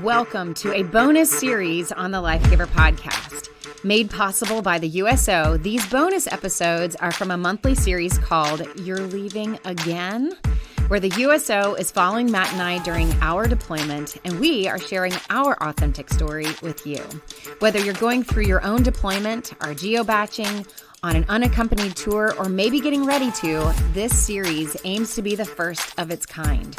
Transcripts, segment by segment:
Welcome to a bonus series on the Life Giver podcast. Made possible by the USO, these bonus episodes are from a monthly series called You're Leaving Again, where the USO is following Matt and I during our deployment, and we are sharing our authentic story with you. Whether you're going through your own deployment, are geo-baching, on an unaccompanied tour, or maybe getting ready to, this series aims to be the first of its kind.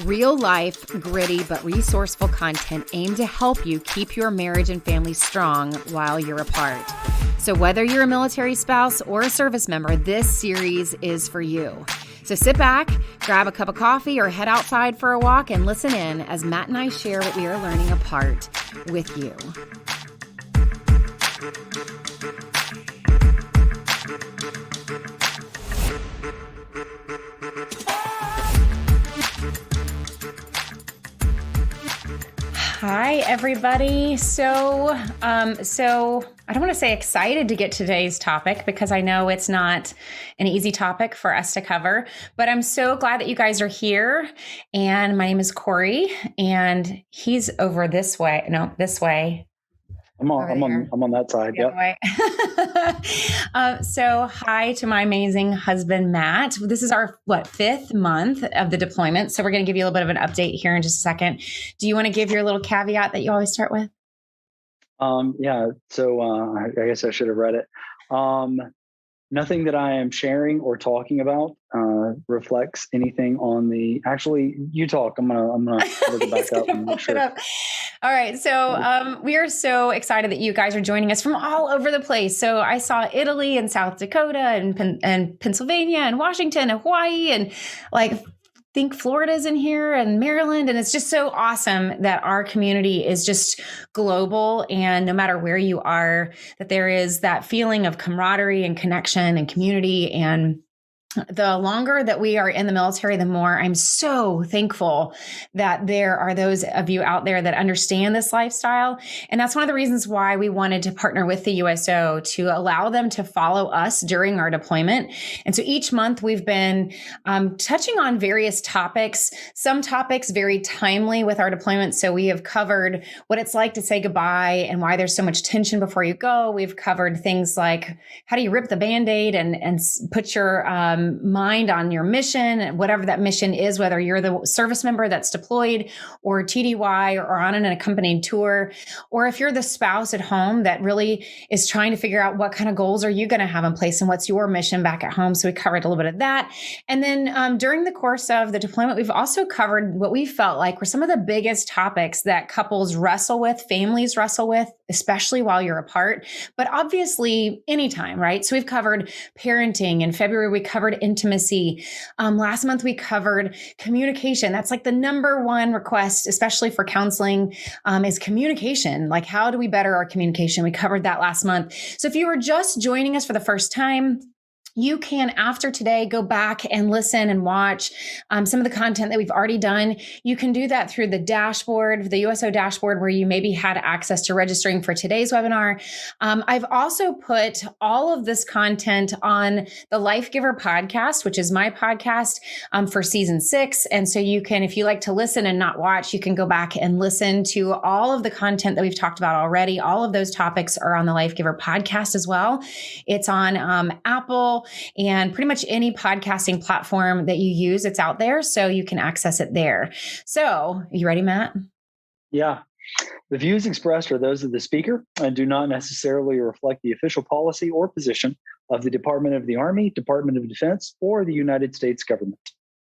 Real life, gritty, but resourceful content aimed to help you keep your marriage and family strong while you're apart. So whether you're a military spouse or a service member, this series is for you. So sit back, grab a cup of coffee, or head outside for a walk and listen in as Matt and I share what we are learning apart with you. Hi, everybody. So I don't want to say excited to get today's topic because I know it's not an easy topic for us to cover, but I'm so glad that you guys are here. And my name is Corie, and he's over this way. No, this way. I'm on that side. Yep. So hi to my amazing husband, Matt. This is our, fifth month of the deployment. So we're going to give you a little bit of an update here in just a second. Do you want to give your little caveat that you always start with? Yeah. So I guess I should have read it. Nothing that I am sharing or talking about reflects anything on the. Actually, you talk. I'm gonna look it back up and make sure. All right. So we are so excited that you guys are joining us from all over the place. So I saw Italy and South Dakota and Pennsylvania and Washington and Hawaii and think Florida's in here and Maryland. And it's just so awesome that our community is just global. And no matter where you are, that there is that feeling of camaraderie and connection and community. And the longer that we are in the military, the more I'm so thankful that there are those of you out there that understand this lifestyle. And that's one of the reasons why we wanted to partner with the USO to allow them to follow us during our deployment. And so each month we've been touching on various topics, some topics very timely with our deployment. So we have covered what it's like to say goodbye and why there's so much tension before you go. We've covered things like how do you rip the Band-Aid and put your mind on your mission, whatever that mission is, whether you're the service member that's deployed or TDY or on an accompanied tour, or if you're the spouse at home that really is trying to figure out what kind of goals are you going to have in place and what's your mission back at home. So we covered a little bit of that. And then during the course of the deployment, we've also covered what we felt like were some of the biggest topics that couples wrestle with, families wrestle with, especially while you're apart, but obviously anytime, right? So we've covered parenting. In February, we covered intimacy. Last month, we covered communication. That's like the number one request, especially for counseling, is communication. Like, how do we better our communication? We covered that last month. So if you were just joining us for the first time, you can, after today, go back and listen and watch some of the content that we've already done. You can do that through the dashboard, the USO dashboard, where you maybe had access to registering for today's webinar. I've also put all of this content on the Life Giver podcast, which is my podcast for season 6. And so you can, if you like to listen and not watch, you can go back and listen to all of the content that we've talked about already. All of those topics are on the Life Giver podcast as well. It's on Apple and pretty much any podcasting platform that you use, it's out there. So you can access it there. So are you ready, Matt? Yeah. The views expressed are those of the speaker and do not necessarily reflect the official policy or position of the Department of the Army, Department of Defense, or the United States government.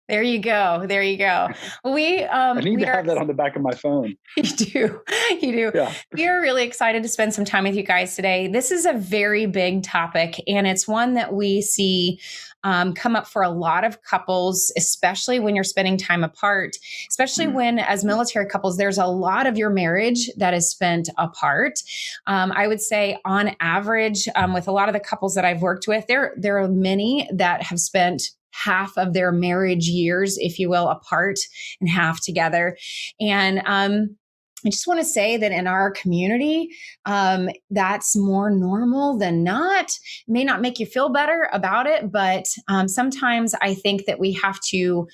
There you go. There you go. I need to have that on the back of my phone. You do. Yeah. We are really excited to spend some time with you guys today. This is a very big topic, and it's one that we see come up for a lot of couples, especially when you're spending time apart, especially when, as military couples, there's a lot of your marriage that is spent apart. I would say on average, with a lot of the couples that I've worked with, there are many that have spent half of their marriage years, if you will, apart and half together. And I just want to say that in our community, that's more normal than not. It may not make you feel better about it, but sometimes I think that we have to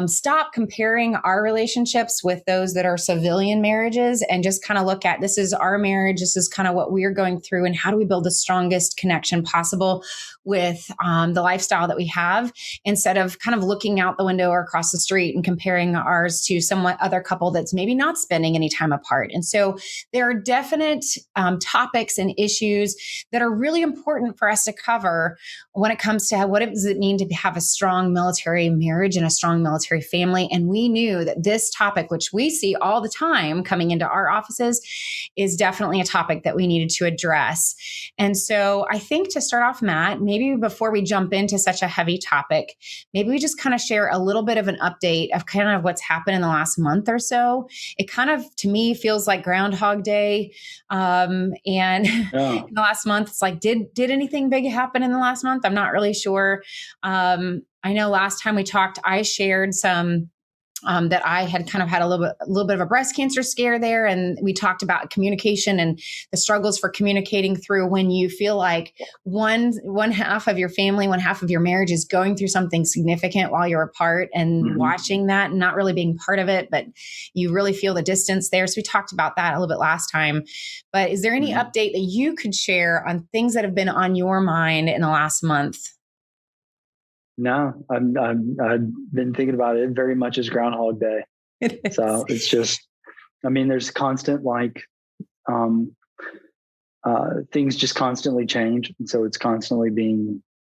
stop comparing our relationships with those that are civilian marriages and just kind of look at, this is our marriage. This is kind of what we're going through, and how do we build the strongest connection possible with the lifestyle that we have, instead of kind of looking out the window or across the street and comparing ours to somewhat other couple that's maybe not spending any time apart. And so there are definite topics and issues that are really important for us to cover when it comes to what does it mean to have a strong military marriage and a strong military family. And we knew that this topic, which we see all the time coming into our offices, is definitely a topic that we needed to address. And so I think to start off, Matt, maybe before we jump into such a heavy topic, maybe we just kind of share a little bit of an update of kind of what's happened in the last month or so. It kind of, to me, feels like Groundhog Day. And in the last month, it's like, did anything big happen in the last month? I'm not really sure. I know last time we talked, I shared some that I had kind of had a little bit of a breast cancer scare there. And we talked about communication and the struggles for communicating through when you feel like one half of your family, one half of your marriage is going through something significant while you're apart, and watching that and not really being part of it, but you really feel the distance there. So we talked about that a little bit last time. But is there any update that you could share on things that have been on your mind in the last month? No, I've been thinking about it very much as Groundhog Day. So it's just, I mean, there's constant things just constantly change. And so it's constantly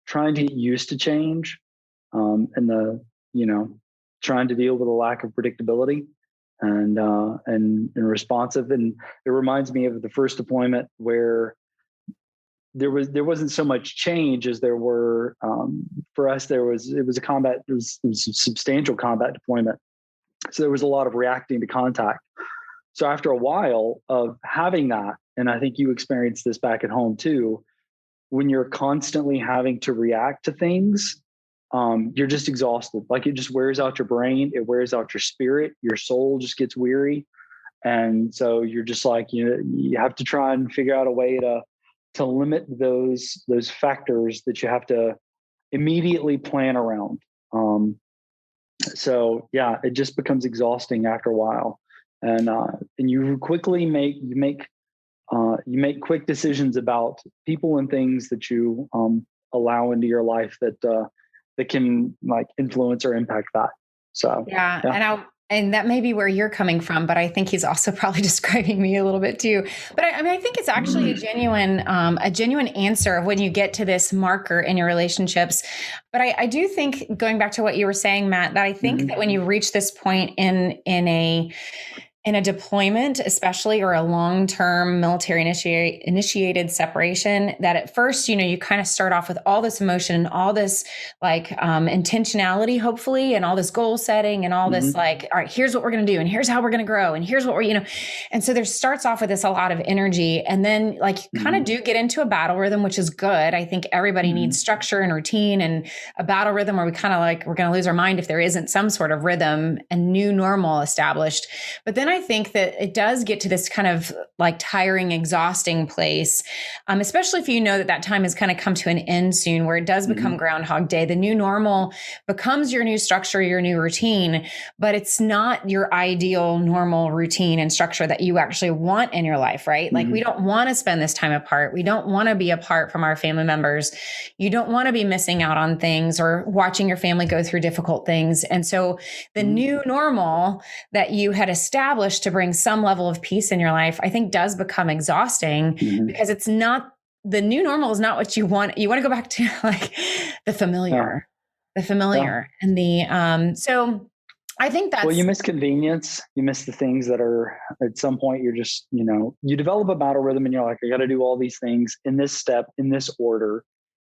trying to get used to change, and trying to deal with a lack of predictability and responsive. And it reminds me of the first deployment where there wasn't so much change as there were for us. It was a substantial combat deployment, so there was a lot of reacting to contact. So after a while of having that, and I think you experienced this back at home too, when you're constantly having to react to things, you're just exhausted. Like, it just wears out your brain, it wears out your spirit, your soul just gets weary, and so you're just like, you have to try and figure out a way to limit those factors that you have to immediately plan around. So yeah, it just becomes exhausting after a while, and you quickly make quick decisions about people and things that you allow into your life that can like influence or impact that. So yeah. And that may be where you're coming from, but I think he's also probably describing me a little bit too. But I think it's actually a genuine answer of when you get to this marker in your relationships. But I do think, going back to what you were saying, Matt, that I think that when you reach this point in a deployment, especially, or a long-term military initiated separation, that at first, you kind of start off with all this emotion and all this intentionality, hopefully, and all this goal setting and all this all right, here's what we're going to do, and here's how we're going to grow, and here's what we're, and so there starts off with this a lot of energy, and then you kind of do get into a battle rhythm, which is good. I think everybody needs structure and routine, and a battle rhythm where we kind of we're going to lose our mind if there isn't some sort of rhythm and new normal established. But then I think that it does get to this kind of tiring, exhausting place, especially if you know that time has kind of come to an end soon, where it does become Groundhog Day. The new normal becomes your new structure, your new routine, but it's not your ideal normal routine and structure that you actually want in your life, right? We don't want to spend this time apart. We don't want to be apart from our family members. You don't want to be missing out on things or watching your family go through difficult things. And so the new normal that you had established to bring some level of peace in your life, I think does become exhausting, because it's not, the new normal is not what you want. You want to go back to the familiar, and the, so I think that's, well, you miss convenience. You miss the things that are, at some point, you're just, you develop a battle rhythm and you're like, I got to do all these things in this step, in this order,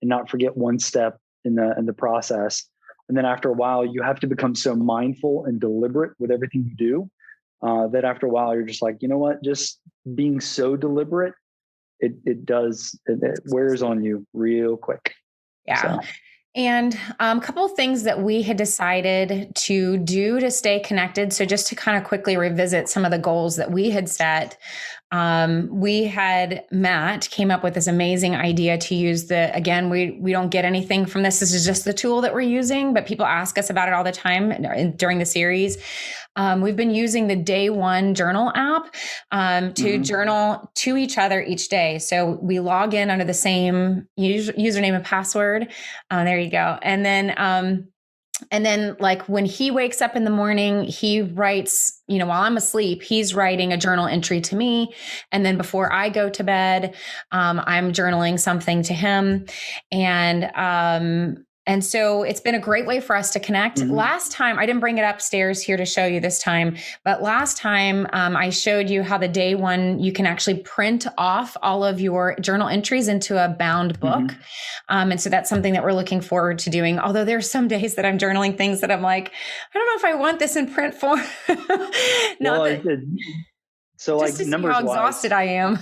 and not forget one step in the process. And then after a while, you have to become so mindful and deliberate with everything you do, that after a while, you're just like, you know what, just being so deliberate, it wears on you real quick. Yeah. So. And a couple of things that we had decided to do to stay connected. So just to kind of quickly revisit some of the goals that we had set. Matt came up with this amazing idea to use again, we don't get anything from this. This is just the tool that we're using, but people ask us about it all the time during the series. We've been using the Day One Journal app to journal to each other each day. So we log in under the same username and password. There you go. And then like when he wakes up in the morning, he writes, while I'm asleep, he's writing a journal entry to me. And then before I go to bed, I'm journaling something to him. And so it's been a great way for us to connect. Last time, I didn't bring it upstairs here to show you this time, but last time I showed you how the Day One, you can actually print off all of your journal entries into a bound book. And so that's something that we're looking forward to doing. Although there's some days that I'm journaling things that I'm like, I don't know if I want this in print form. So like just to see numbers how exhausted I am.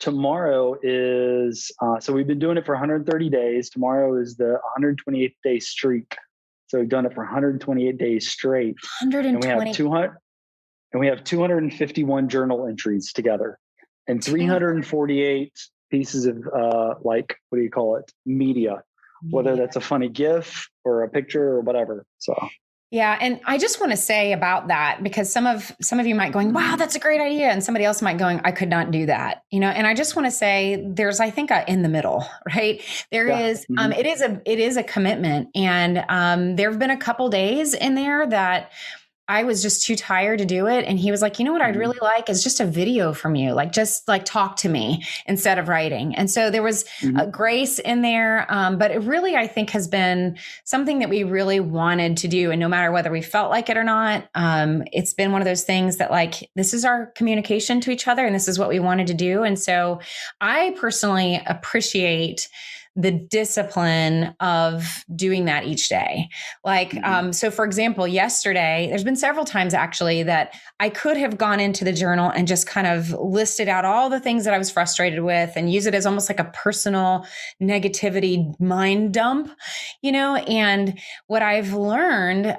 Tomorrow is, so we've been doing it for 130 days. Tomorrow is the 128th day streak. So we've done it for 128 days straight. 120. And we have 251 journal entries together and 348 pieces of, what do you call it? Media, whether that's a funny GIF or a picture or whatever. So. Yeah. And I just want to say about that, because some of you might going, wow, that's a great idea. And somebody else might going, I could not do that. And I just want to say there's, I think, in the middle, right? There is, it is a commitment. And there have been a couple days in there that I was just too tired to do it. And he was like, what I'd really like is just a video from you, just talk to me instead of writing. And so there was a grace in there. But it really, I think, has been something that we really wanted to do. And no matter whether we felt like it or not, it's been one of those things that this is our communication to each other and this is what we wanted to do. And so I personally appreciate the discipline of doing that each day. So for example, yesterday, there's been several times actually that I could have gone into the journal and just kind of listed out all the things that I was frustrated with and use it as almost like a personal negativity mind dump, and what I've learned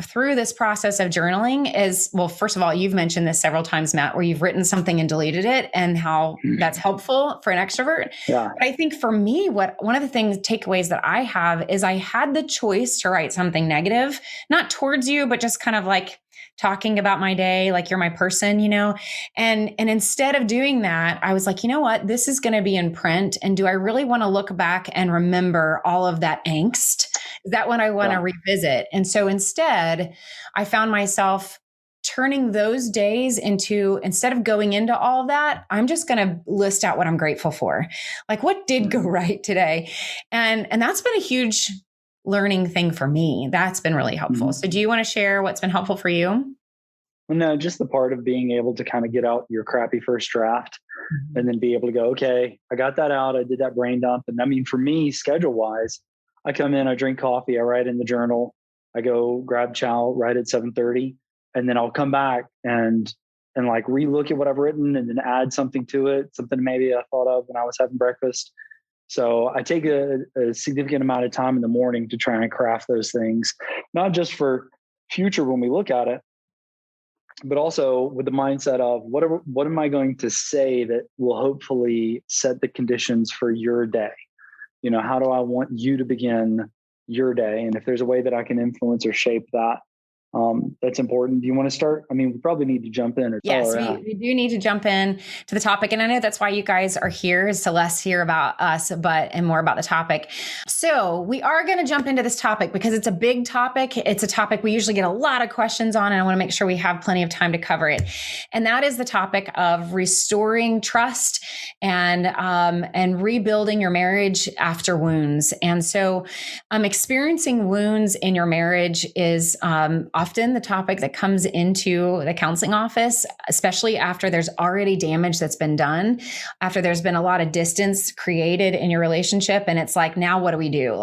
through this process of journaling is, well, first of all, you've mentioned this several times, Matt, where you've written something and deleted it and how that's helpful for an extrovert. Yeah. But I think for me, one of the takeaways that I have is I had the choice to write something negative, not towards you, but just kind of talking about my day, you're my person, and instead of doing that, I was like, you know what, this is going to be in print. And do I really want to look back and remember all of that angst? Is that what I want to revisit? And so instead I found myself turning those days into, instead of going into all of that, I'm just going to list out what I'm grateful for. What did go right today? And that's been a huge learning thing for me. That's been really helpful. So do you want to share what's been helpful for you? Well, no, just the part of being able to kind of get out your crappy first draft and then be able to go, okay, I got that out. I did that brain dump. And I mean, for me, schedule wise, I come in, I drink coffee, I write in the journal, I go grab chow right at 7:30. And then I'll come back and relook at what I've written and then add something to it, something maybe I thought of when I was having breakfast. So I take a significant amount of time in the morning to try and craft those things, not just for future when we look at it, but also with the mindset of what am I going to say that will hopefully set the conditions for your day? How do I want you to begin your day? And if there's a way that I can influence or shape that, that's important. Do you want to start? I mean, we probably need to jump in. Yes, we do need to jump in to the topic. And I know that's why you guys are here, is to less hear about us, and more about the topic. So we are going to jump into this topic because it's a big topic. It's a topic we usually get a lot of questions on, and I want to make sure we have plenty of time to cover it. And that is the topic of restoring trust and rebuilding your marriage after wounds. And so experiencing wounds in your marriage is often the topic that comes into the counseling office, especially after there's already damage that's been done, after there's been a lot of distance created in your relationship. And it's now what do we do?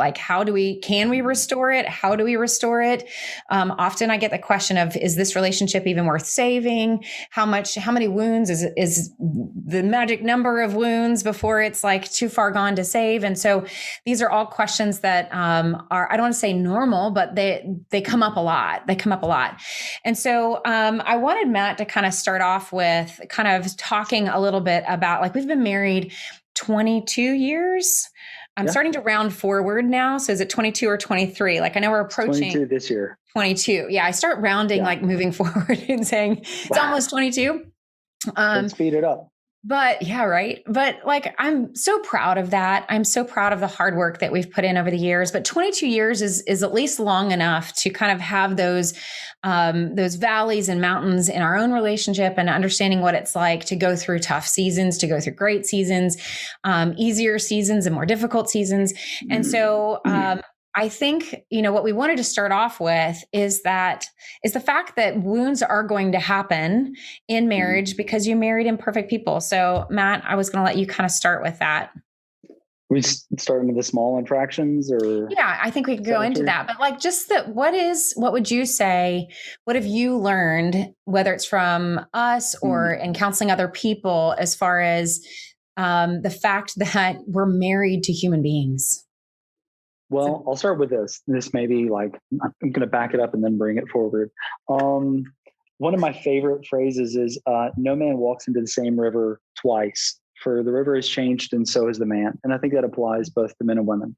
Can we restore it? How do we restore it? Often I get the question of, is this relationship even worth saving? How many wounds is the magic number of wounds before it's too far gone to save? And so these are all questions that are, I don't want to say normal, but they come up a lot. They come come up a lot. And so I wanted Matt to kind of start off with kind of talking a little bit about, like, we've been married 22 years. I'm starting to round forward now. So is it 22 or 23? Like, I know we're approaching 22 this year. 22. Yeah. I start rounding, like moving forward and saying it's almost 22. Let's speed it up. But yeah, right. But like, I'm so proud of that. I'm so proud of the hard work that we've put in over the years. But 22 years is at least long enough to kind of have those valleys and mountains in our own relationship, and understanding what it's like to go through tough seasons, to go through great seasons, easier seasons and more difficult seasons. And so, I think, what we wanted to start off with is the fact that wounds are going to happen in marriage because you married imperfect people. So Matt, I was going to let you kind of start with that. We starting with the small infractions, or? Yeah, I think we could go into that, but like, just that, what would you say, what have you learned, whether it's from us or in counseling other people, as far as the fact that we're married to human beings? Well, I'll start with this. This may be like, I'm going to back it up and then bring it forward. One of my favorite phrases is, no man walks into the same river twice, for the river has changed and so has the man. And I think that applies both to men and women,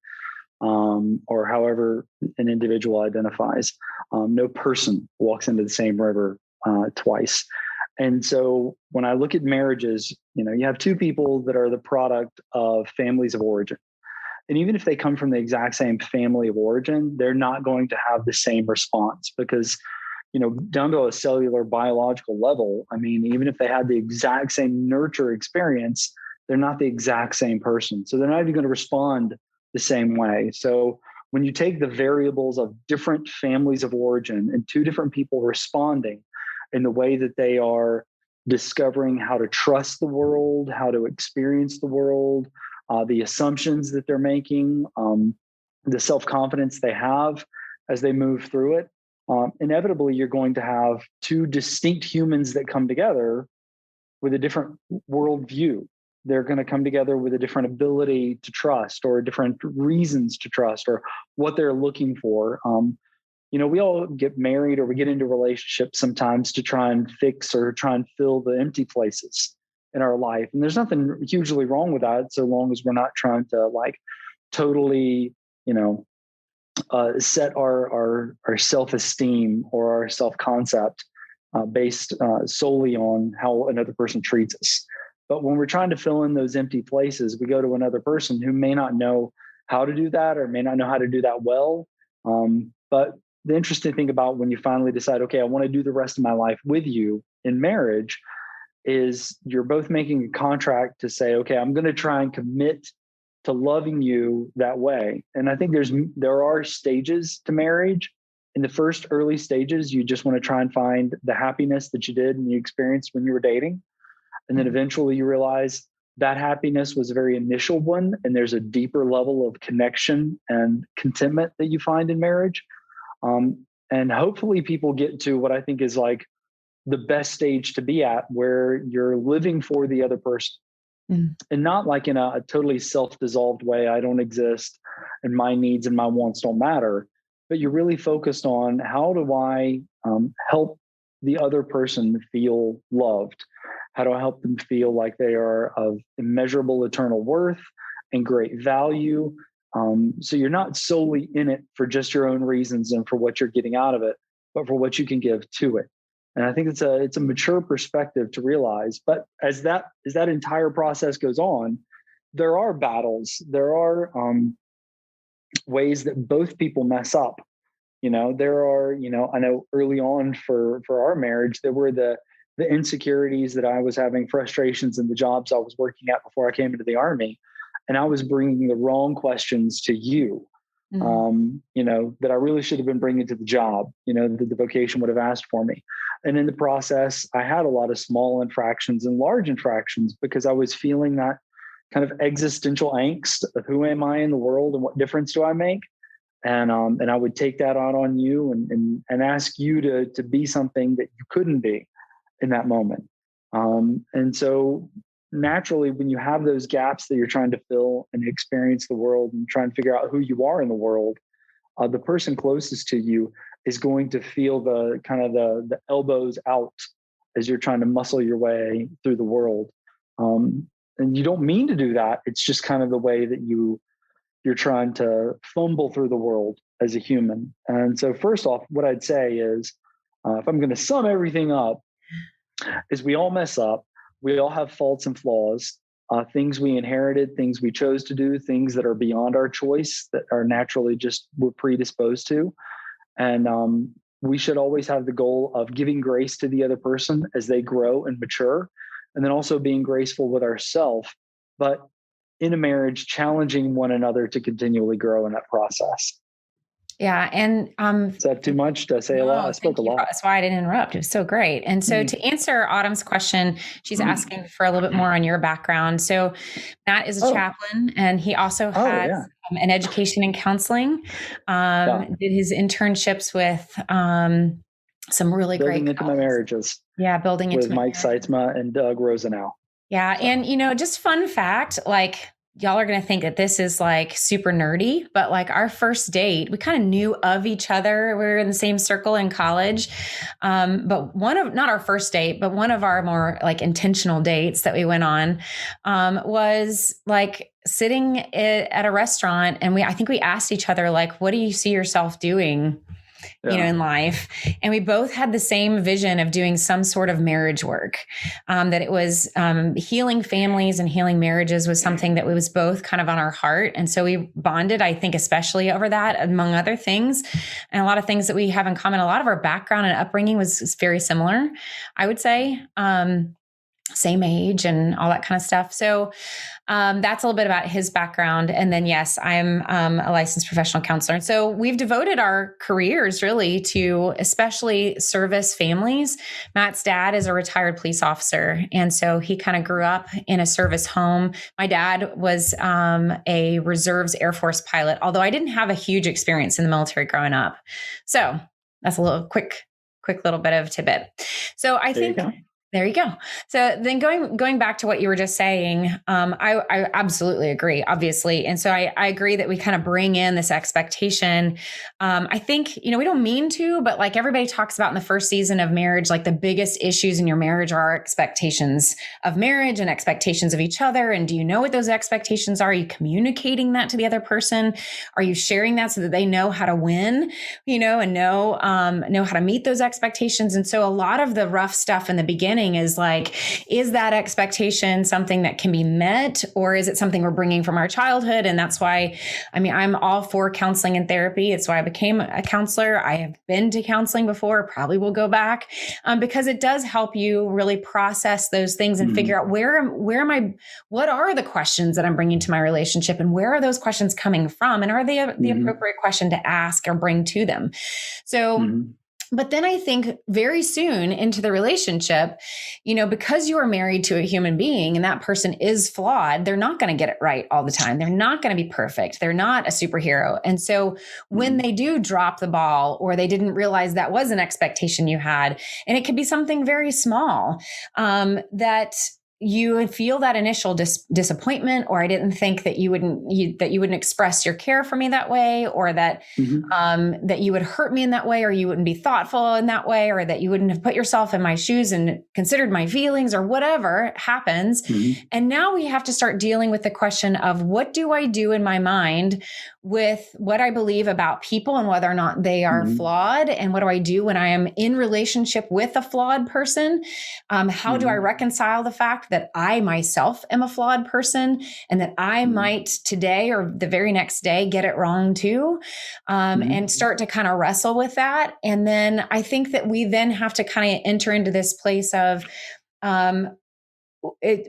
or however an individual identifies. No person walks into the same river twice. And so when I look at marriages, you have two people that are the product of families of origin. And even if they come from the exact same family of origin, they're not going to have the same response because, down to a cellular biological level, I mean, even if they had the exact same nurture experience, they're not the exact same person. So they're not even going to respond the same way. So when you take the variables of different families of origin and two different people responding in the way that they are discovering how to trust the world, how to experience the world, the assumptions that they're making, the self-confidence they have as they move through it, inevitably you're going to have two distinct humans that come together with a different worldview. They're going to come together with a different ability to trust, or different reasons to trust, or what they're looking for. We all get married or we get into relationships sometimes to try and fix or try and fill the empty places in our life. And there's nothing hugely wrong with that, so long as we're not trying to like totally, set our self-esteem or our self-concept based solely on how another person treats us. But when we're trying to fill in those empty places, we go to another person who may not know how to do that, or may not know how to do that well. But the interesting thing about when you finally decide, okay, I want to do the rest of my life with you in marriage, is you're both making a contract to say, okay, I'm going to try and commit to loving you that way. And I think there are stages to marriage. In the first early stages, you just want to try and find the happiness that you did and you experienced when you were dating. And then eventually you realize that happiness was a very initial one, and there's a deeper level of connection and contentment that you find in marriage. And hopefully people get to what I think is like the best stage to be at, where you're living for the other person, and not like in a totally self-dissolved way. I don't exist and my needs and my wants don't matter, but you're really focused on, how do I help the other person feel loved? How do I help them feel like they are of immeasurable eternal worth and great value? So you're not solely in it for just your own reasons and for what you're getting out of it, but for what you can give to it. And I think it's a mature perspective to realize. But as that entire process goes on, there are battles. There are ways that both people mess up. There are, I know early on for our marriage, there were the insecurities that I was having, frustrations in the jobs I was working at before I came into the Army. And I was bringing the wrong questions to you, that I really should have been bringing to the job, that the vocation would have asked for me. And in the process, I had a lot of small infractions and large infractions because I was feeling that kind of existential angst of who am I in the world and what difference do I make? And I would take that out on you and ask you to be something that you couldn't be in that moment. And so naturally, when you have those gaps that you're trying to fill and experience the world and try and figure out who you are in the world, the person closest to you is going to feel the kind of the elbows out as you're trying to muscle your way through the world. And you don't mean to do that. It's just kind of the way that you're trying to fumble through the world as a human. And so first off, what I'd say is, if I'm going to sum everything up, is we all mess up. We all have faults and flaws, things we inherited, things we chose to do, things that are beyond our choice that are naturally just we're predisposed to. And we should always have the goal of giving grace to the other person as they grow and mature, and then also being graceful with ourselves, but in a marriage, challenging one another to continually grow in that process. Yeah. And is that too much? Did I say a lot? I spoke a lot. That's why I didn't interrupt. It was so great. And so to answer Autumn's question, she's asking for a little bit more on your background. So Matt is a chaplain, and he also has an education in counseling, did his internships with some really building great into my marriages. Yeah, building into with Mike Seitzma and Doug Rosenau. Yeah. And, just fun fact, like, y'all are going to think that this is like super nerdy, but like our first date, we kind of knew of each other. We were in the same circle in college. But not our first date, but one of our more like intentional dates that we went on, was like sitting at a restaurant. And I think we asked each other, like, what do you see yourself doing, in life? And we both had the same vision of doing some sort of marriage work, that it was, healing families and healing marriages was something that was both kind of on our heart. And so we bonded, I think, especially over that, among other things, and a lot of things that we have in common. A lot of our background and upbringing was very similar, I would say. Same age and all that kind of stuff. So that's a little bit about his background. And then, yes, I'm a licensed professional counselor. And so we've devoted our careers really to especially service families. Matt's dad is a retired police officer. And so he kind of grew up in a service home. My dad was a reserves Air Force pilot, although I didn't have a huge experience in the military growing up. So that's a little quick little bit of tidbit. So I think... There you go. So then going back to what you were just saying, I absolutely agree, obviously. And so I agree that we kind of bring in this expectation. I think, we don't mean to, but like everybody talks about in the first season of marriage, like the biggest issues in your marriage are expectations of marriage and expectations of each other. And do you know what those expectations are? Are you communicating that to the other person? Are you sharing that so that they know how to win, and know how to meet those expectations? And so a lot of the rough stuff in the beginning is like, is that expectation something that can be met, or is it something we're bringing from our childhood? And that's why, I'm all for counseling and therapy. It's why I became a counselor. I have been to counseling before, probably will go back, because it does help you really process those things and figure out what are the questions that I'm bringing to my relationship, and where are those questions coming from? And are they the appropriate question to ask or bring to them? So, but then I think very soon into the relationship, because you are married to a human being and that person is flawed, they're not going to get it right all the time. They're not going to be perfect. They're not a superhero. And so when they do drop the ball, or they didn't realize that was an expectation you had, and it could be something very small, that you would feel that initial disappointment, or I didn't think that you wouldn't express your care for me that way, or that that you would hurt me in that way, or you wouldn't be thoughtful in that way, or that you wouldn't have put yourself in my shoes and considered my feelings, or whatever happens. And now we have to start dealing with the question of, what do I do in my mind with what I believe about people and whether or not they are flawed? And what do I do when I am in relationship with a flawed person? How do I reconcile the fact that I myself am a flawed person, and that I might today or the very next day get it wrong too, and start to kind of wrestle with that. And then I think that we then have to kind of enter into this place of,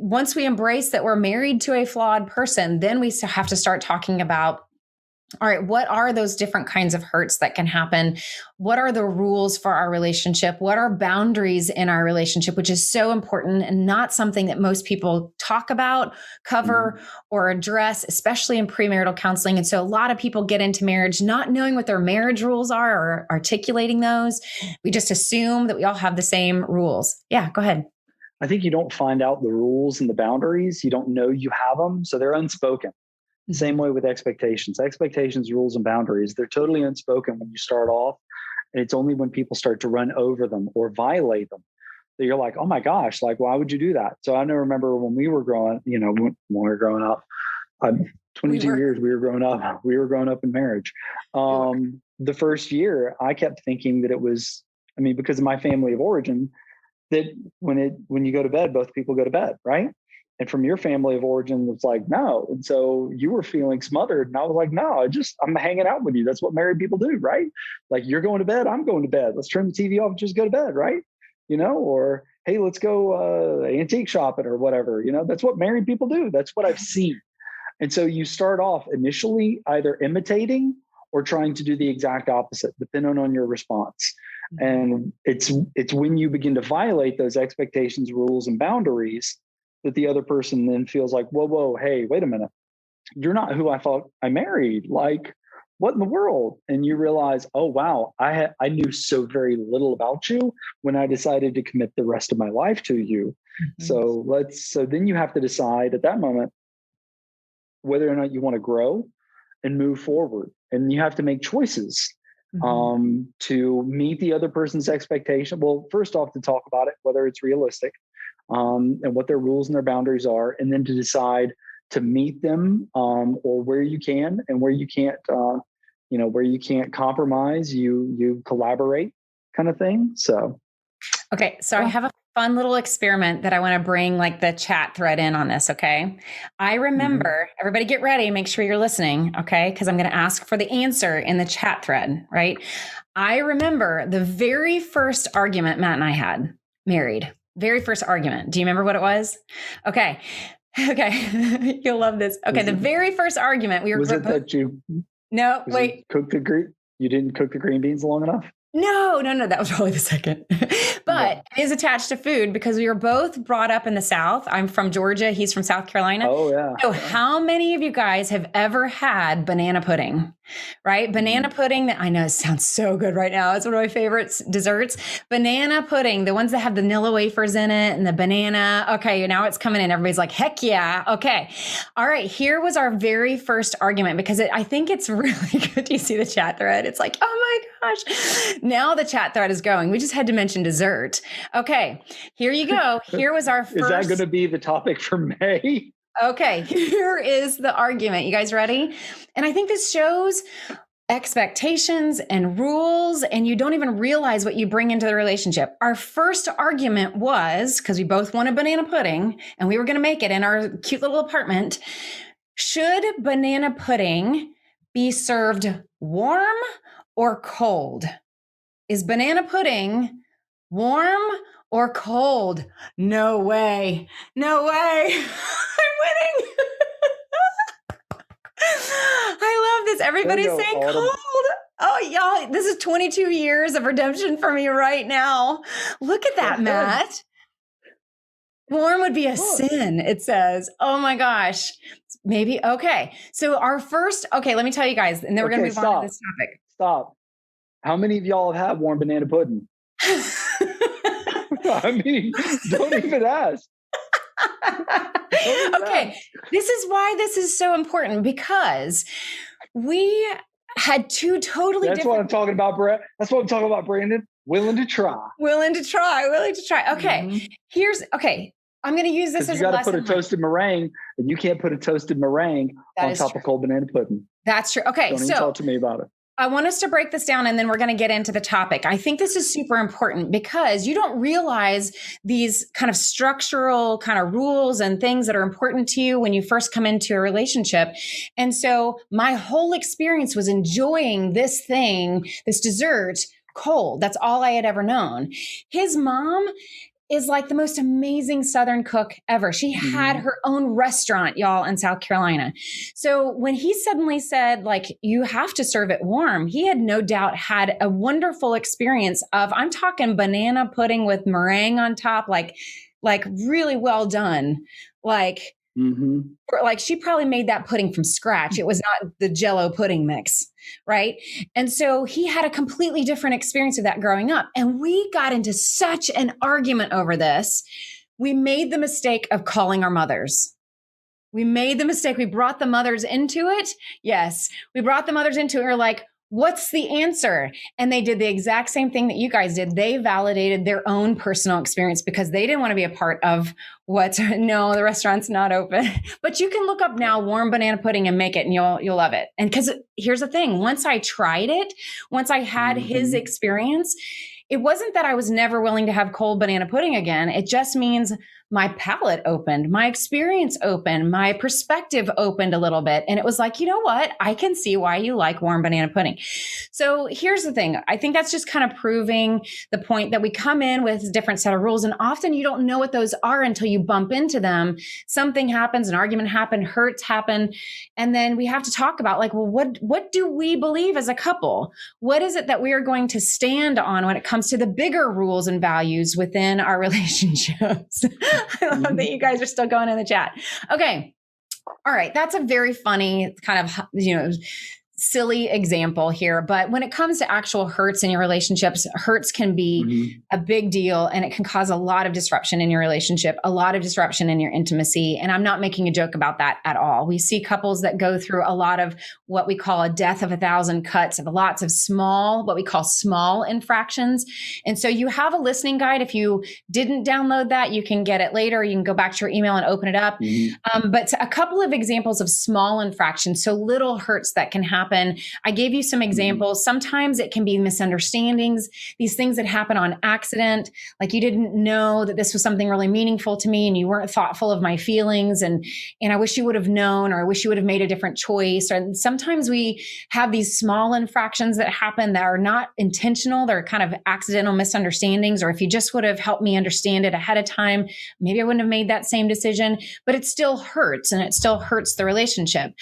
once we embrace that we're married to a flawed person, then we have to start talking about, all right, what are those different kinds of hurts that can happen? What are the rules for our relationship? What are boundaries in our relationship, which is so important and not something that most people talk about, cover, or address, especially in premarital counseling. And so a lot of people get into marriage not knowing what their marriage rules are or articulating those. We just assume that we all have the same rules. Yeah, go ahead. I think you don't find out the rules and the boundaries. You don't know you have them. So they're unspoken. Same way with expectations, rules, and boundaries. They're totally unspoken when you start off. And it's only when people start to run over them or violate them that you're like, oh my gosh, like, why would you do that? So I remember when we were growing, when we were growing up, 22 years we were growing up in marriage. The first year I kept thinking that it was, because of my family of origin, that when you go to bed, both people go to bed, right? And from your family of origin, it's like, no. And so you were feeling smothered. And I was like, no, I'm hanging out with you. That's what married people do, right? Like, you're going to bed, I'm going to bed. Let's turn the TV off and just go to bed, right? Or, hey, let's go antique shopping or whatever. That's what married people do. That's what I've seen. And so you start off initially either imitating or trying to do the exact opposite, depending on your response. And it's when you begin to violate those expectations, rules, and boundaries that the other person then feels like, whoa, hey, wait a minute. You're not who I thought I married. Like, what in the world? And you realize, oh, wow, I knew so very little about you when I decided to commit the rest of my life to you. So then you have to decide at that moment whether or not you want to grow and move forward. And you have to make choices to meet the other person's expectation. Well, first off, to talk about it, whether it's realistic, and what their rules and their boundaries are, and then to decide to meet them, or where you can and where you can't, where you can't compromise, you collaborate, kind of thing. So, okay. So I have a fun little experiment that I want to bring like the chat thread in on this. Okay. I remember, everybody get ready, make sure you're listening. Okay. Cause I'm going to ask for the answer in the chat thread, right? I remember the very first argument Matt and I had married, very first argument. Do you remember what it was? Okay. Okay. You'll love this. Okay. The very first argument we were. Was it that you? No, wait. You didn't cook the green beans long enough? No. That was probably the second. But it is attached to food because we were both brought up in the South. I'm from Georgia. He's from South Carolina. Oh, yeah. So how many of you guys have ever had banana pudding? Right? Banana pudding, that I know sounds so good right now. It's one of my favorite desserts. Banana pudding, the ones that have the Nilla wafers in it and the banana. Okay, now it's coming in. Everybody's like, heck yeah. Okay. All right. Here was our very first argument because I think it's really good. Do you see the chat thread? It's like, oh my gosh. Now the chat thread is going. We just had to mention dessert. Okay. Here you go. Here was our first. Is that going to be the topic for May? Okay, here is the argument. You guys ready? And I think this shows expectations and rules, and you don't even realize what you bring into the relationship. Our first argument was, because we both wanted banana pudding and we were going to make it in our cute little apartment, should banana pudding be served warm or cold? Is banana pudding warm or cold? No way. No way. I'm winning. I love this. Everybody's saying cold. Oh, y'all, this is 22 years of redemption for me right now. Look at that, Matt. Warm would be a sin, it says. Oh my gosh. Maybe. Okay. So our first, let me tell you guys, and then we're going to move on to this topic. Stop. How many of y'all have had warm banana pudding? Don't even ask. Okay. This is why this is so important, because we had two totally different. That's what I'm talking about, Brett. That's what I'm talking about, Brandon. Willing to try. Okay. I'm going to use this as a lesson. You got to put a toasted meringue, and you can't put a toasted meringue on top of cold banana pudding. That's true. Okay. Don't even talk to me about it. I want us to break this down, and then we're going to get into the topic. I think this is super important because you don't realize these kind of structural kind of rules and things that are important to you when you first come into a relationship. And so my whole experience was enjoying this thing, this dessert, cold. That's all I had ever known. His mom is like the most amazing Southern cook ever. She had her own restaurant, y'all, in South Carolina. So when he suddenly said, like, you have to serve it warm, he had no doubt had a wonderful experience of, I'm talking banana pudding with meringue on top, like really well done. Like she probably made that pudding from scratch. It was not the Jell-O pudding mix, right? And so he had a completely different experience of that growing up. And we got into such an argument over this. We made the mistake of calling our mothers. We brought the mothers into it. Yes, we brought the mothers into it. We're like, what's the answer? And they did the exact same thing that you guys did. They validated their own personal experience because they didn't want to be a part of no, the restaurant's not open. But you can look up now warm banana pudding and make it and you'll love it. And because here's the thing, once I tried it, once I had his experience, it wasn't that I was never willing to have cold banana pudding again. It just means my palate opened, my experience opened, my perspective opened a little bit. And it was like, you know what? I can see why you like warm banana pudding. So here's the thing. I think that's just kind of proving the point that we come in with a different set of rules. And often you don't know what those are until you bump into them. Something happens, an argument happened, hurts happen. And then we have to talk about like, well, what do we believe as a couple? What is it that we are going to stand on when it comes to the bigger rules and values within our relationships? I love that you guys are still going in the chat. Okay. All right. That's a very funny kind of, silly example here. But when it comes to actual hurts in your relationships, hurts can be a big deal and it can cause a lot of disruption in your relationship, a lot of disruption in your intimacy. And I'm not making a joke about that at all. We see couples that go through a lot of what we call a death of 1,000 cuts, of lots of small, what we call small infractions. And so you have a listening guide. If you didn't download that, you can get it later. You can go back to your email and open it up. But a couple of examples of small infractions, so little hurts that can happen. I gave you some examples. Sometimes it can be misunderstandings, these things that happen on accident, like you didn't know that this was something really meaningful to me and you weren't thoughtful of my feelings. And I wish you would have known, or I wish you would have made a different choice. And sometimes we have these small infractions that happen that are not intentional. They're kind of accidental misunderstandings. Or if you just would have helped me understand it ahead of time, maybe I wouldn't have made that same decision, but it still hurts and it still hurts the relationship.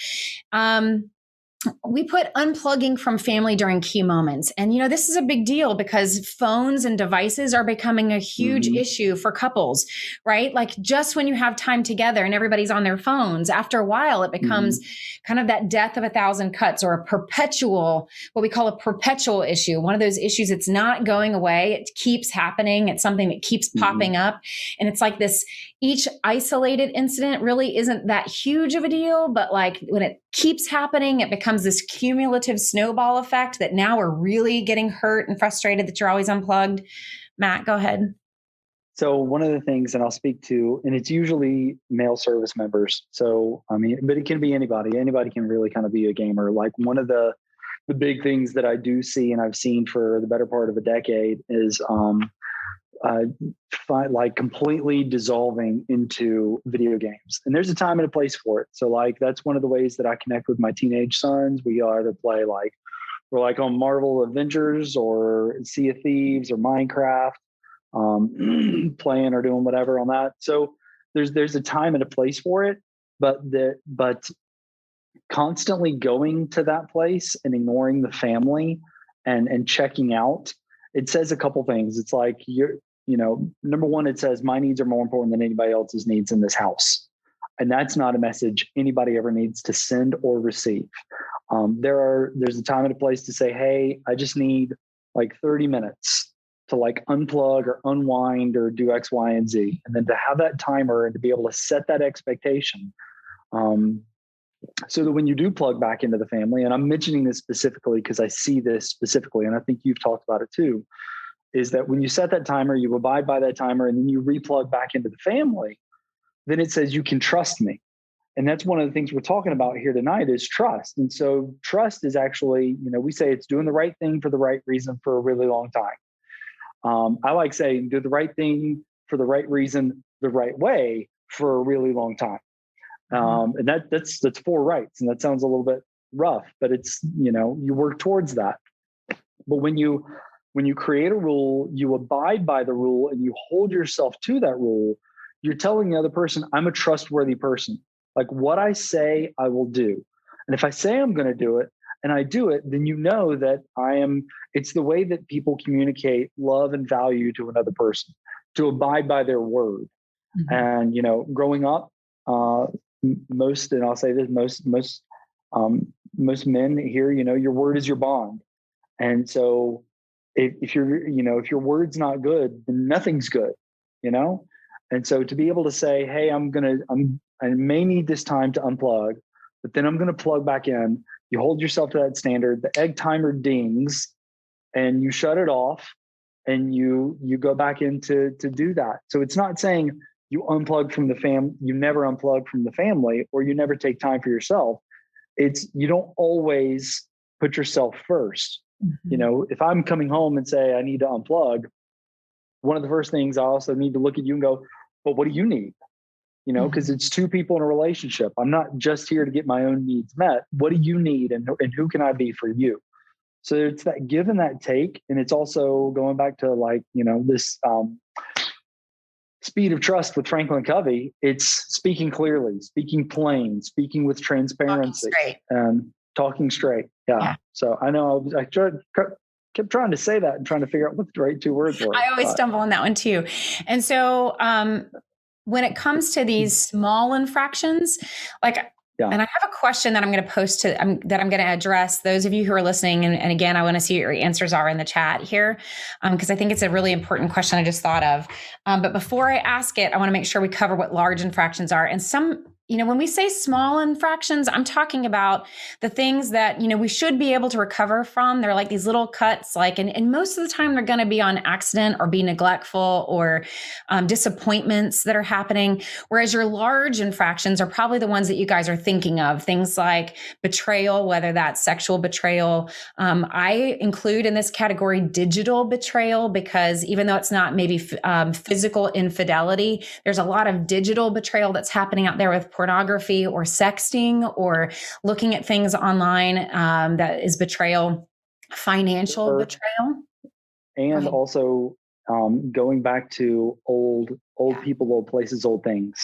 We put unplugging from family during key moments. And, this is a big deal because phones and devices are becoming a huge issue for couples, right? Like just when you have time together and everybody's on their phones, after a while, it becomes kind of that death of 1,000 cuts, or a perpetual, what we call a perpetual issue. One of those issues, it's not going away. It keeps happening. It's something that keeps popping up. And it's like this, each isolated incident really isn't that huge of a deal, but like when it keeps happening, it becomes this cumulative snowball effect that now we're really getting hurt and frustrated that you're always unplugged. Matt, go ahead. So one of the things, and I'll speak to, and it's usually male service members. So, but it can be anybody. Anybody can really kind of be a gamer. Like one of the big things that I do see, and I've seen for the better part of a decade, is like completely dissolving into video games. And there's a time and a place for it. So like, that's one of the ways that I connect with my teenage sons. We either play we're like on Marvel Avengers or Sea of Thieves or Minecraft, playing or doing whatever on that. So there's a time and a place for it, but constantly going to that place and ignoring the family and checking out, it says a couple things. It's like number one, it says my needs are more important than anybody else's needs in this house. And that's not a message anybody ever needs to send or receive. There's a time and a place to say, hey, I just need like 30 minutes to like unplug or unwind or do X, Y, and Z. And then to have that timer and to be able to set that expectation. So that when you do plug back into the family, and I'm mentioning this specifically because I see this specifically, and I think you've talked about it too, is that when you set that timer, you abide by that timer, and then you replug back into the family, then it says you can trust me. And that's one of the things we're talking about here tonight is trust. And so trust is actually, we say it's doing the right thing for the right reason for a really long time. I like saying do the right thing for the right reason, the right way for a really long time. And that's 4 rights. And that sounds a little bit rough, but it's, you work towards that. But when you create a rule, you abide by the rule and you hold yourself to that rule, you're telling the other person, I'm a trustworthy person. Like what I say, I will do. And if I say I'm going to do it and I do it, then you know that it's the way that people communicate love and value to another person, to abide by their word. And, growing up, most, and I'll say this, most men here, your word is your bond. And so if your word's not good, then nothing's good, And so to be able to say, hey, I may need this time to unplug, but then I'm going to plug back in. you hold yourself to that standard, the egg timer dings and you shut it off and you go back in to do that. So it's not saying you unplug from the you never unplug from the family, or you never take time for yourself. It's, you don't always put yourself first. You know, if I'm coming home and say I need to unplug, one of the first things I also need to look at you and go, but what do you need? You know, because it's two people in a relationship. I'm not just here to get my own needs met. What do you need, and who can I be for you? So it's that give and that take. And it's also going back to, like, you know, this speed of trust with Franklin Covey. It's speaking clearly, speaking plain, speaking with transparency, and talking straight. Yeah. So I know I kept trying to say that and trying to figure out what the right two words were. I always stumble on that one too. And so when it comes to these small infractions, like, and I have a question that I'm going to post that I'm going to address those of you who are listening. And again, I want to see what your answers are in the chat here, because I think it's a really important question I just thought of. But before I ask it, I want to make sure we cover what large infractions are. And some, you know, when we say small infractions, I'm talking about the things that, you know, we should be able to recover from. They're like these little cuts, like, and most of the time they're going to be on accident or be neglectful or disappointments that are happening. Whereas your large infractions are probably the ones that you guys are thinking of, things like betrayal, whether that's sexual betrayal. I include in this category digital betrayal, because even though it's not maybe physical infidelity, there's a lot of digital betrayal that's happening out there with pornography or sexting or looking at things online. That is betrayal, financial betrayal. And also going back to old people, old places, old things.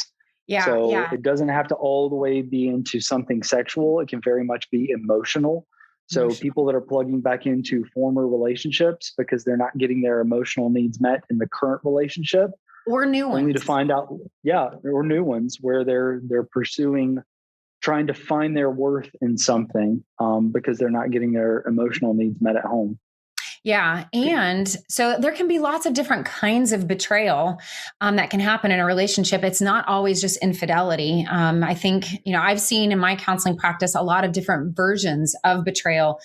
So it doesn't have to all the way be into something sexual. It can very much be emotional. So people that are plugging back into former relationships because they're not getting their emotional needs met in the current relationship, or new ones, only to find out, or new ones where they're pursuing, trying to find their worth in something because they're not getting their emotional needs met at home. Yeah. And so there can be lots of different kinds of betrayal that can happen in a relationship. It's not always just infidelity. I think, you know, I've seen in my counseling practice a lot of different versions of betrayal.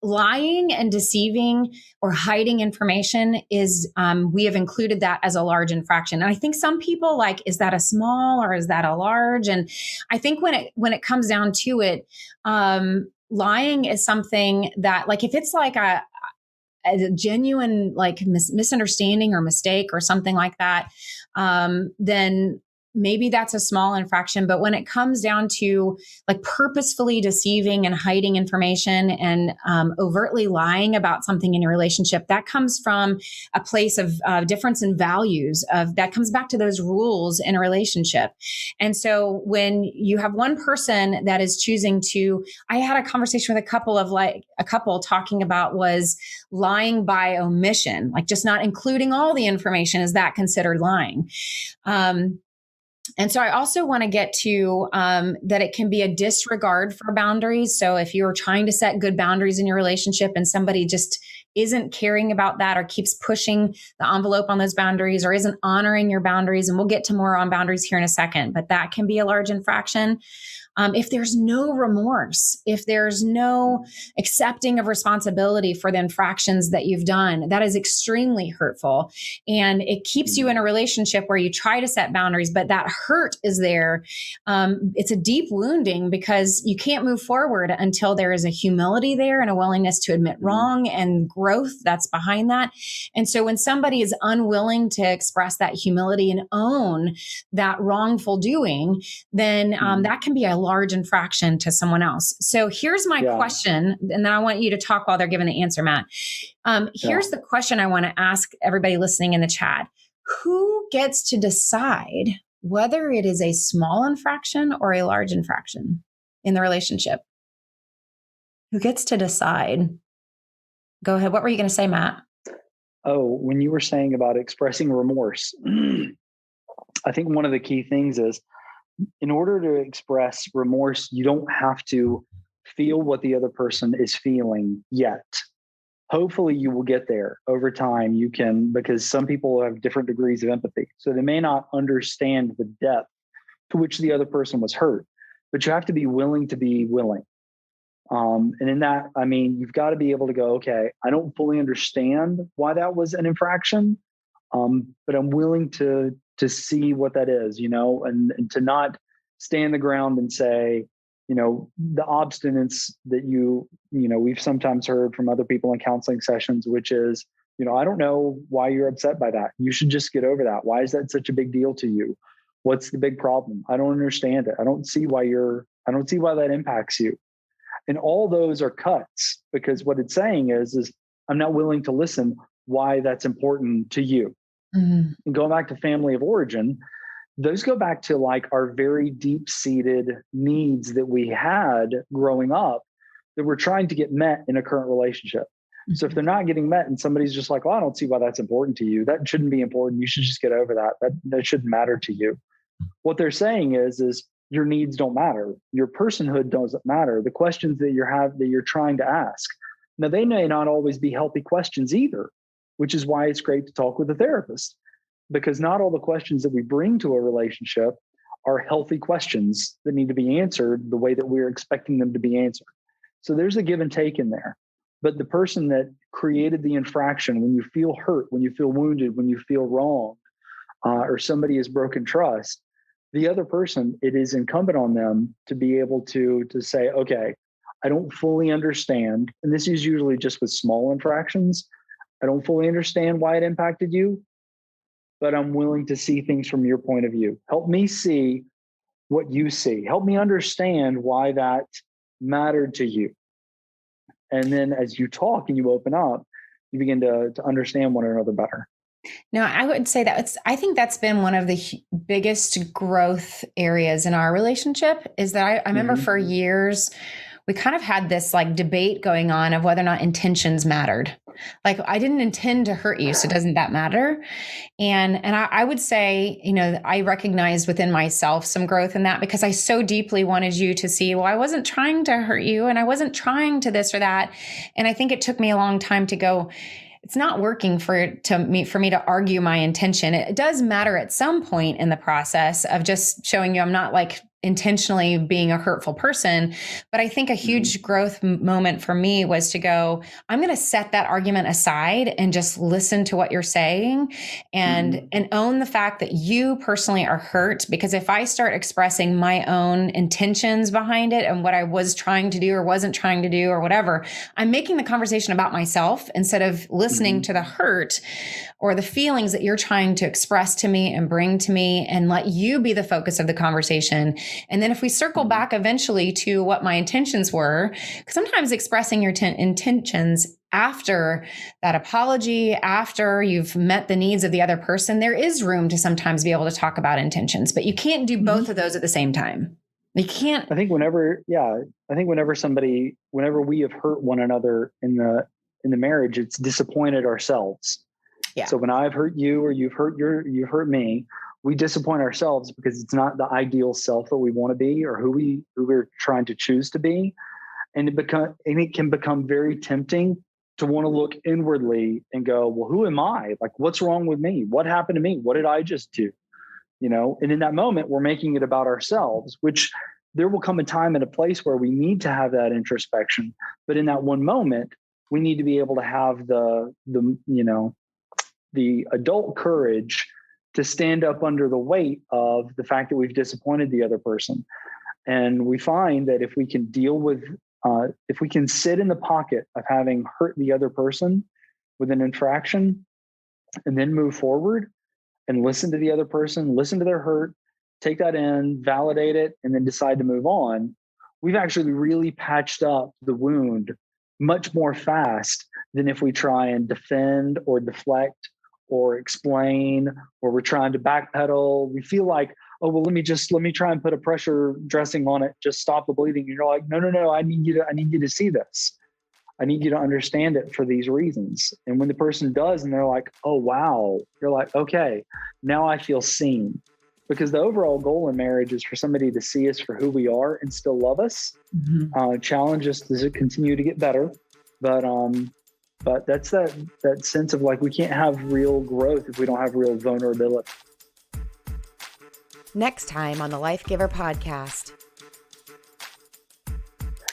Lying and deceiving or hiding information is, we have included that as a large infraction. And I think some people like, is that a small or is that a large? And I think when it comes down to it, lying is something that, like, if it's like a genuine, like, misunderstanding or mistake or something like that, then maybe that's a small infraction. But when it comes down to, like, purposefully deceiving and hiding information and overtly lying about something in your relationship, that comes from a place of difference in values. That comes back to those rules in a relationship. And so when you have one person that is choosing to, I had a conversation with a couple talking about was lying by omission, like just not including all the information. Is that considered lying? And so I also want to get to that it can be a disregard for boundaries. So if you're trying to set good boundaries in your relationship and somebody just isn't caring about that or keeps pushing the envelope on those boundaries or isn't honoring your boundaries, and we'll get to more on boundaries here in a second, but that can be a large infraction. If there's no remorse, if there's no accepting of responsibility for the infractions that you've done, that is extremely hurtful. And it keeps you in a relationship where you try to set boundaries, but that hurt is there. It's a deep wounding because you can't move forward until there is a humility there and a willingness to admit wrong and growth that's behind that. And so when somebody is unwilling to express that humility and own that wrongful doing, then that can be a large infraction to someone else. So here's my question, and then I want you to talk while they're giving the answer, Matt. Here's the question I want to ask everybody listening in the chat. Who gets to decide whether it is a small infraction or a large infraction in the relationship? Who gets to decide? Go ahead. What were you going to say, Matt? Oh, when you were saying about expressing remorse, I think one of the key things is, in order to express remorse, you don't have to feel what the other person is feeling yet. Hopefully you will get there over time. You can, because some people have different degrees of empathy. So they may not understand the depth to which the other person was hurt, but you have to be willing to be willing. And in that, I mean, you've got to be able to go, okay, I don't fully understand why that was an infraction, but I'm willing to see what that is, and to not stand the ground and say, the obstinance that we've sometimes heard from other people in counseling sessions, which is, I don't know why you're upset by that. You should just get over that. Why is that such a big deal to you? What's the big problem? I don't understand it. I don't see why that impacts you. And all those are cuts, because what it's saying is I'm not willing to listen why that's important to you. Mm-hmm. And going back to family of origin, those go back to like our very deep-seated needs that we had growing up that we're trying to get met in a current relationship. Mm-hmm. So if they're not getting met and somebody's just like, well, I don't see why that's important to you. That shouldn't be important. You should just get over that. That shouldn't matter to you. What they're saying is your needs don't matter. Your personhood doesn't matter. The questions that you're trying to ask. Now, they may not always be healthy questions either, which is why it's great to talk with a therapist, because not all the questions that we bring to a relationship are healthy questions that need to be answered the way that we're expecting them to be answered. So there's a give and take in there. But the person that created the infraction, when you feel hurt, when you feel wounded, when you feel wrong, or somebody has broken trust, the other person, it is incumbent on them to be able to say, okay, I don't fully understand. And this is usually just with small infractions. I don't fully understand why it impacted you, but I'm willing to see things from your point of view. Help me see what you see. Help me understand why that mattered to you. And then as you talk and you open up, you begin to understand one another better. No, I would say I think that's been one of the biggest growth areas in our relationship, is that I remember for years, we kind of had this like debate going on of whether or not intentions mattered. Like, I didn't intend to hurt you, so doesn't that matter? And I would say, I recognized within myself some growth in that, because I so deeply wanted you to see, well, I wasn't trying to hurt you, and I wasn't trying to this or that. And I think it took me a long time to go, it's not working for me to argue my intention. It does matter at some point in the process of just showing you I'm not like intentionally being a hurtful person. But I think a huge growth moment for me was to go, I'm going to set that argument aside and just listen to what you're saying and own the fact that you personally are hurt. Because if I start expressing my own intentions behind it and what I was trying to do or wasn't trying to do or whatever, I'm making the conversation about myself instead of listening to the hurt or the feelings that you're trying to express to me and bring to me, and let you be the focus of the conversation. And then if we circle back eventually to what my intentions were, because sometimes expressing your intentions after that apology, after you've met the needs of the other person, there is room to sometimes be able to talk about intentions, but you can't do both of those at the same time. You can't. I think whenever we have hurt one another in the marriage, it's disappointed ourselves. Yeah. So when I've hurt you or you've hurt me, we disappoint ourselves because it's not the ideal self that we want to be or who we're trying to choose to be. And it can become very tempting to want to look inwardly and go, well, who am I? Like, what's wrong with me? What happened to me? What did I just do? And in that moment, we're making it about ourselves, which there will come a time and a place where we need to have that introspection. But in that one moment, we need to be able to have the adult courage to stand up under the weight of the fact that we've disappointed the other person. And we find that if we can if we can sit in the pocket of having hurt the other person with an infraction and then move forward and listen to the other person, listen to their hurt, take that in, validate it, and then decide to move on, we've actually really patched up the wound much more fast than if we try and defend or deflect or explain, or we're trying to backpedal. We feel like, oh, well, let me try and put a pressure dressing on it, just stop the bleeding. And you're like, no, I need you to see this. I need you to understand it for these reasons. And when the person does, and they're like, oh, wow, you're like, okay, now I feel seen. Because the overall goal in marriage is for somebody to see us for who we are and still love us, challenge us to continue to get better. But that's that sense of like, we can't have real growth if we don't have real vulnerability. Next time on the Life Giver podcast.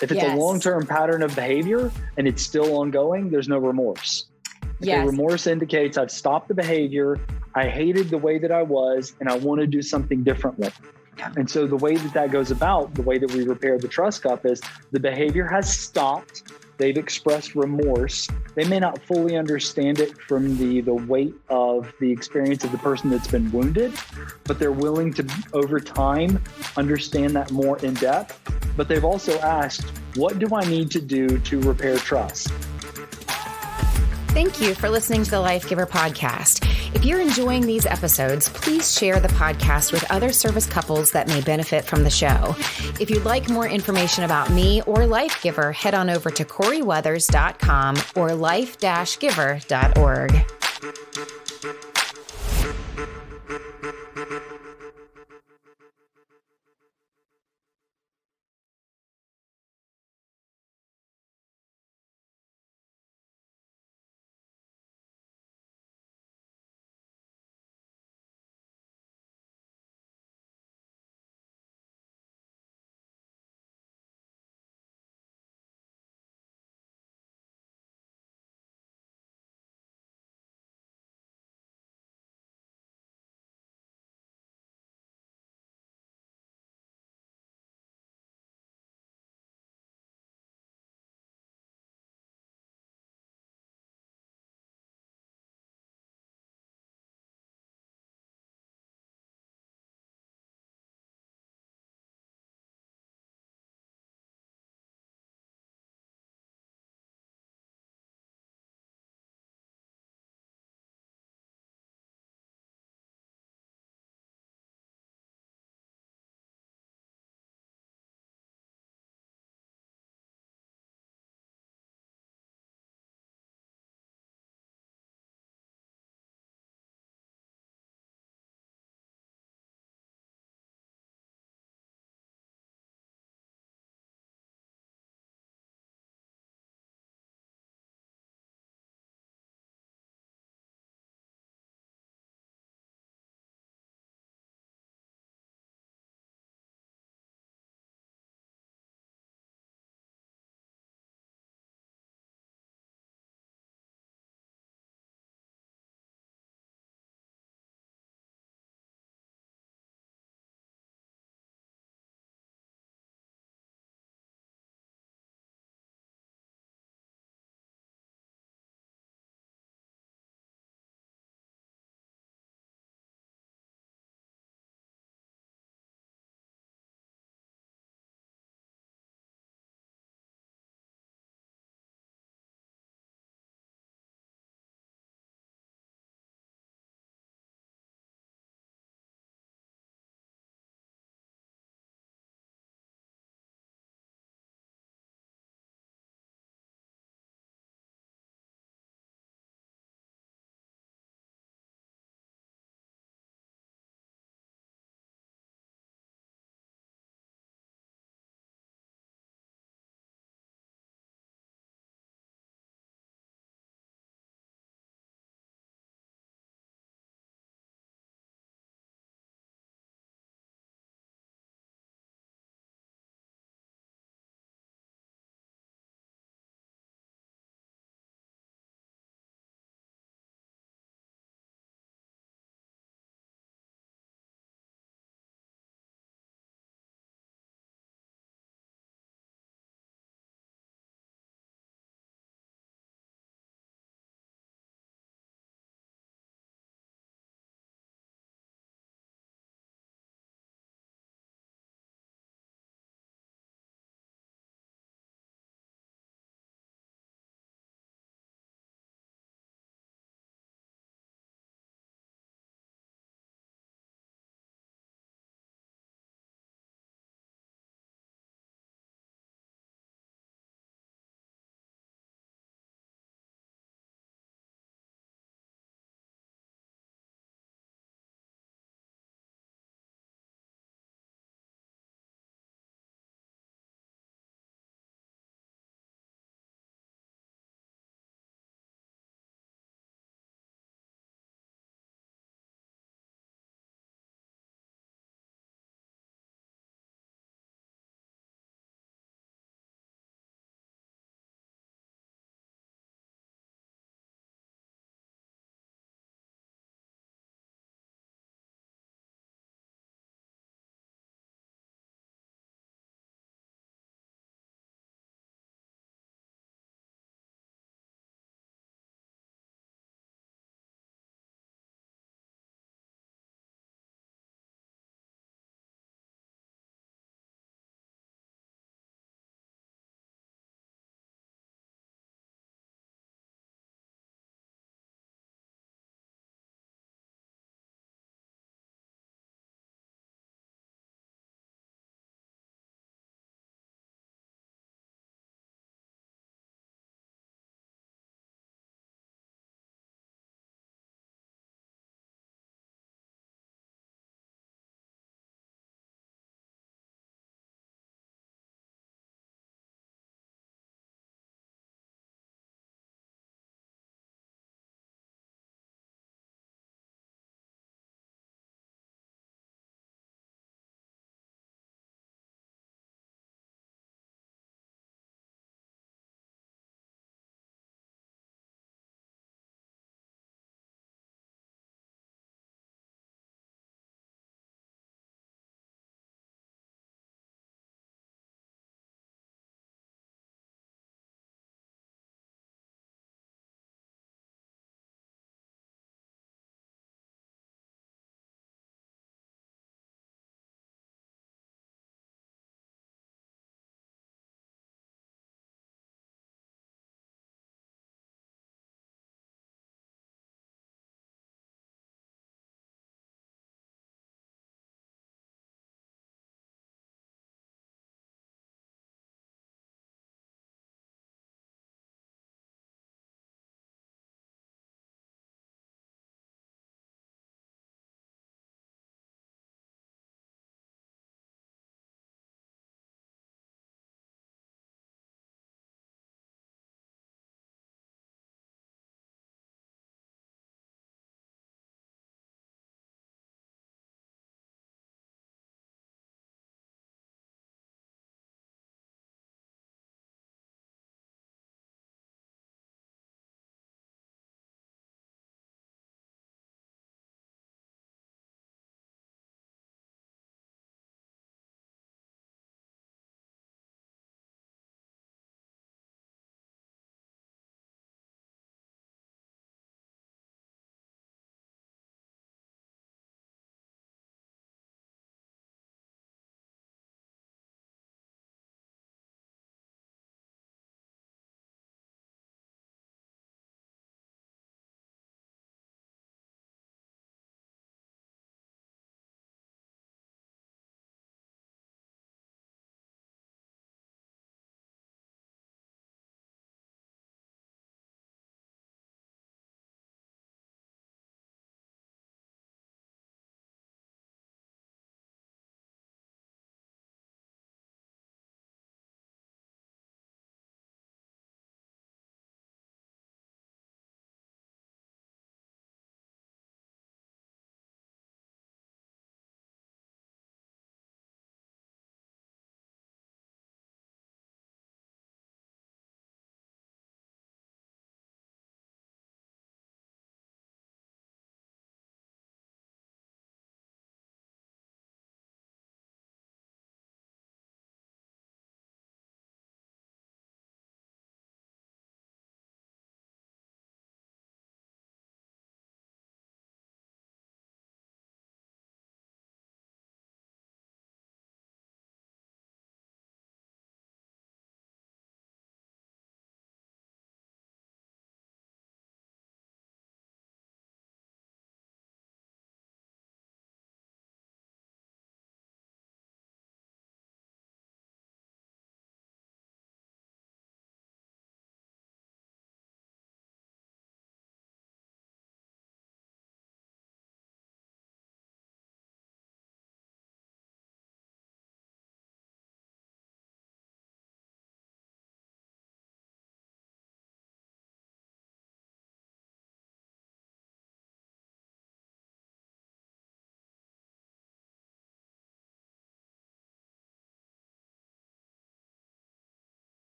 If it's a Yes. long-term pattern of behavior and it's still ongoing, there's no remorse. Okay, Yes. remorse indicates I've stopped the behavior, I hated the way that I was, and I want to do something differently. And so the way that goes about, the way that we repair the trust cup is the behavior has stopped. They've expressed remorse. They may not fully understand it from the weight of the experience of the person that's been wounded, but they're willing to, over time, understand that more in depth. But they've also asked, what do I need to do to repair trust? Thank you for listening to the Life Giver podcast. If you're enjoying these episodes, please share the podcast with other service couples that may benefit from the show. If you'd like more information about me or Life Giver, head on over to CorieWeathers.com or life-giver.org.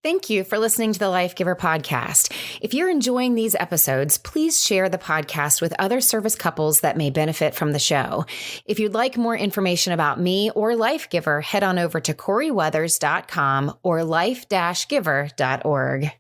Thank you for listening to the Life Giver podcast. If you're enjoying these episodes, please share the podcast with other service couples that may benefit from the show. If you'd like more information about me or Life Giver, head on over to CorieWeathers.com or life-giver.org.